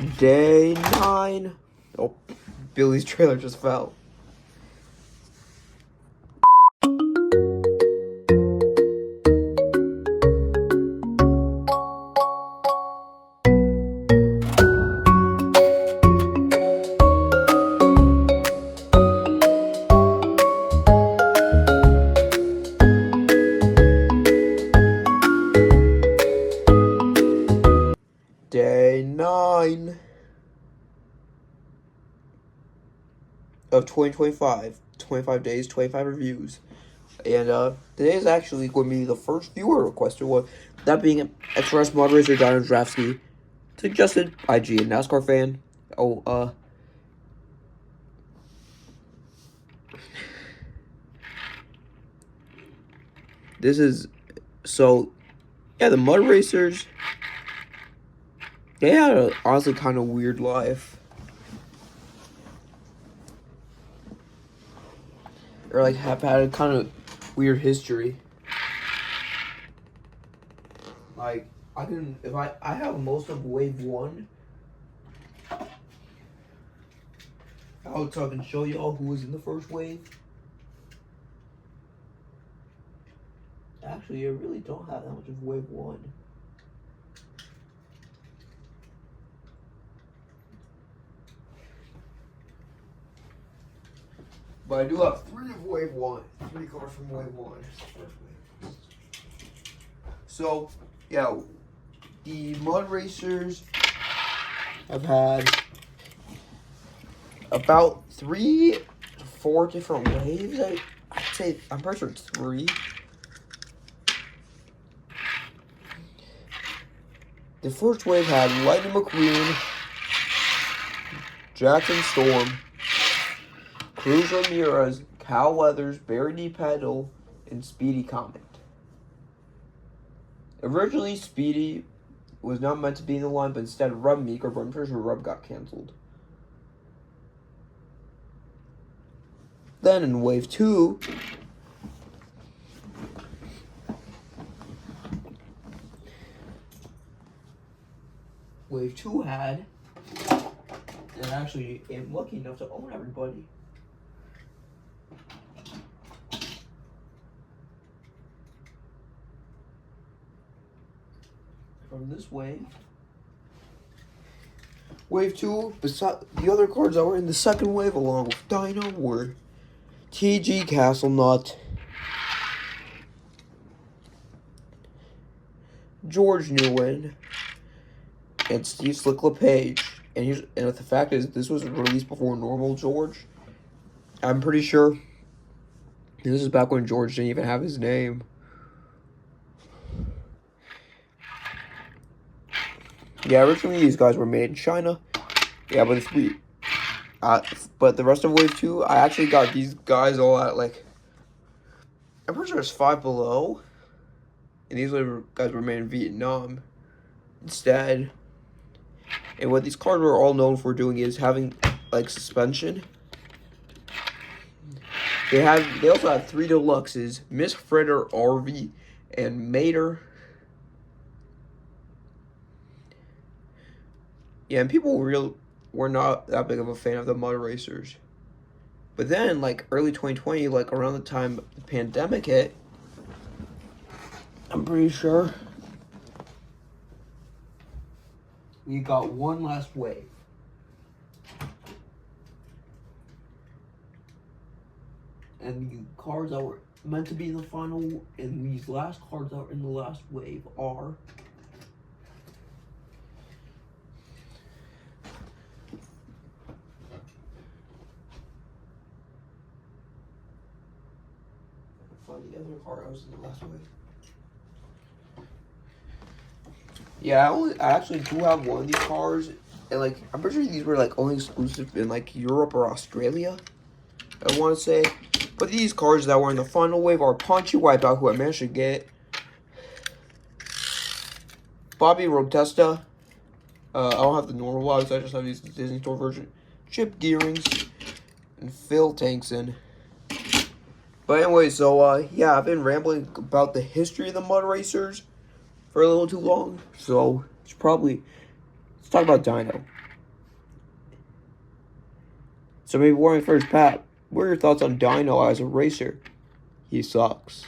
Day 9. Oh, Billy's trailer just fell. Day 9 of 2025. 25 days, 25 reviews. And today is actually going to be the first viewer requested one. That being XRS moderator Dino Draftsky, suggested IG and NASCAR fan. This is the mud racers. They had a honestly kind of weird life. Or like have had a kind of weird history. Like I have most of wave 1. I'll talk and show y'all who was in the first wave. Actually, I really don't have that much of wave 1. But I do have 3 of wave 1. 3 cars from wave 1. So, yeah, the mud racers have had about 3 to 4 different waves. I'd say, I'm pretty sure it's 3. The first wave had Lightning McQueen, Jackson Storm, Cruz Ramirez, Cal Weathers, Barry D. Peddle, and Speedy Comet. Originally, Speedy was not meant to be in the line, but instead Rub Meeker, but I'm pretty sure Rub got canceled. Then in Wave 2, had, and actually am lucky enough to own everybody. From this wave. Wave 2, beside the other cards that were in the second wave along with Dino were TG Castlenut, George Newen, and Steve Slick LePage. And the fact is, this was released before normal George. I'm pretty sure this is back when George didn't even have his name. Yeah, originally these guys were made in China. Yeah, but the rest of Wave 2, I actually got these guys all at, like, I'm pretty sure it's 5 Below. And these guys were made in Vietnam instead. And what these cars were all known for doing is having, like, suspension. They also had 3 deluxes, Miss Fritter, RV, and Mater. Yeah, and people were not that big of a fan of the mud racers. But then, like, early 2020, like, around the time the pandemic hit, I'm pretty sure we got one last wave. And the cards that were meant to be in the final, and these last cards that were in the last wave are the other card I was in the last wave. Yeah, I actually do have one of these cars, and like I'm pretty sure these were like only exclusive in like Europe or Australia, I want to say. But these cars that were in the final wave are Punchy Wipeout, who I managed to get, Bobby Rotesta. I don't have the normal ones, I just have these Disney Store version. Chip Gearings and Phil Tankson. But anyway, so yeah, I've been rambling about the history of the mud racers for a little too long. So let's talk about Dino. So maybe Warren first, Pat, what are your thoughts on Dino as a racer? He sucks.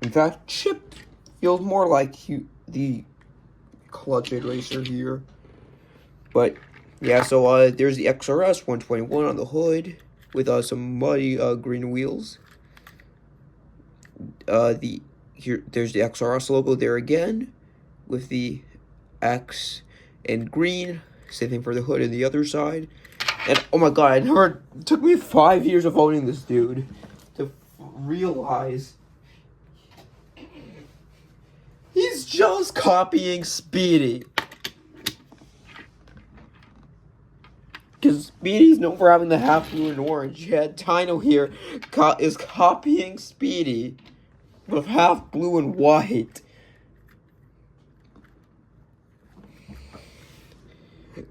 In fact, Chip feels more like the clutch aid racer here. But yeah, so there's the XRS 121 on the hood with some muddy green wheels. There's the XRS logo there again with the X and green. Same thing for the hood and the other side. And oh my god, it took me 5 years of owning this dude to realize he's just copying Speedy. Because Speedy's known for having the half blue and orange. Yet Dino here is copying Speedy with half blue and white.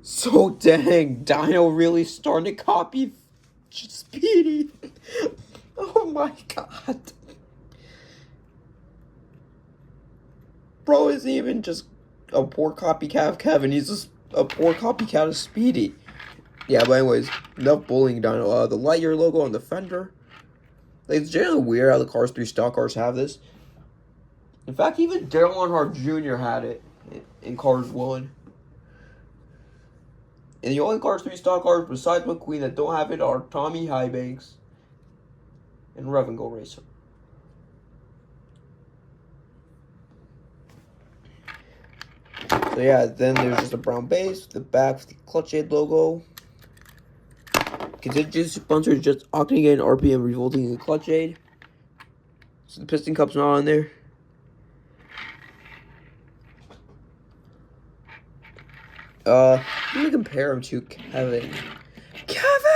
So dang, Dino really starting to copy Speedy. Oh my god. Bro isn't even just a poor copycat of Kevin, he's just a poor copycat of Speedy. Yeah, but anyways, enough bullying Dino. The Lightyear logo on the fender. Like, it's generally weird how the Cars 3 stock cars have this. In fact, even Daryl Earnhardt Jr. had it in Cars 1. And the only Cars 3 stock cars besides McQueen that don't have it are Tommy Highbanks and Rev and Go Racer. So yeah, then there's just a brown base, the back with the clutch aid logo. Contingency sponsor is just octane and RPM revolting the clutch aid. So the piston cup's not on there. Let me compare him to Kevin. Kevin!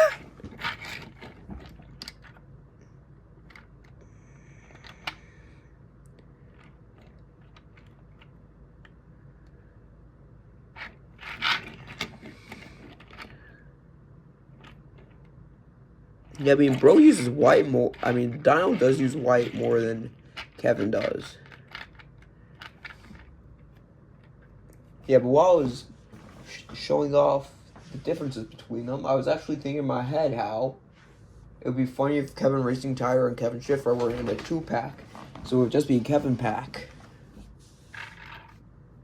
Yeah, I mean, bro uses white more. I mean, Dino does use white more than Kevin does. Yeah, but while I was showing off the differences between them, I was actually thinking in my head how it would be funny if Kevin Racing Tire and Kevin Schiffer were in a 2-pack. So it would just be a Kevin pack.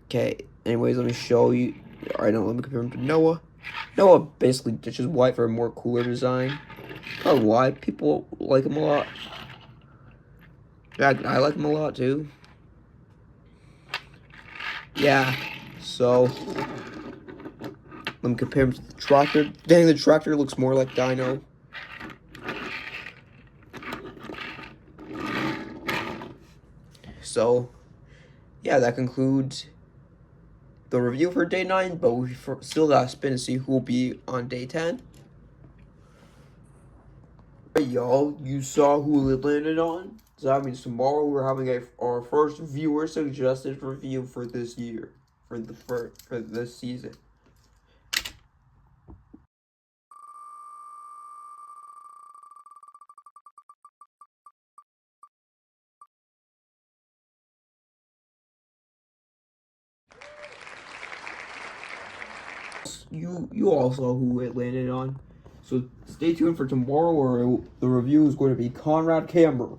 Okay, anyways, let me show you. Alright, now let me compare him to Noah. Noah basically ditches white for a more cooler design. Probably why people like him a lot. Yeah, I like him a lot too. Yeah, so let me compare him to the tractor. Dang, the tractor looks more like Dino. So, yeah, that concludes the review for day 9, but we still gotta spin to see who will be on day 10. Hey, y'all, you saw who it landed on? So that means tomorrow we're having our first viewer suggested review for this year, for this season. You all saw who it landed on. So stay tuned for tomorrow where the review is going to be Conrad Camber.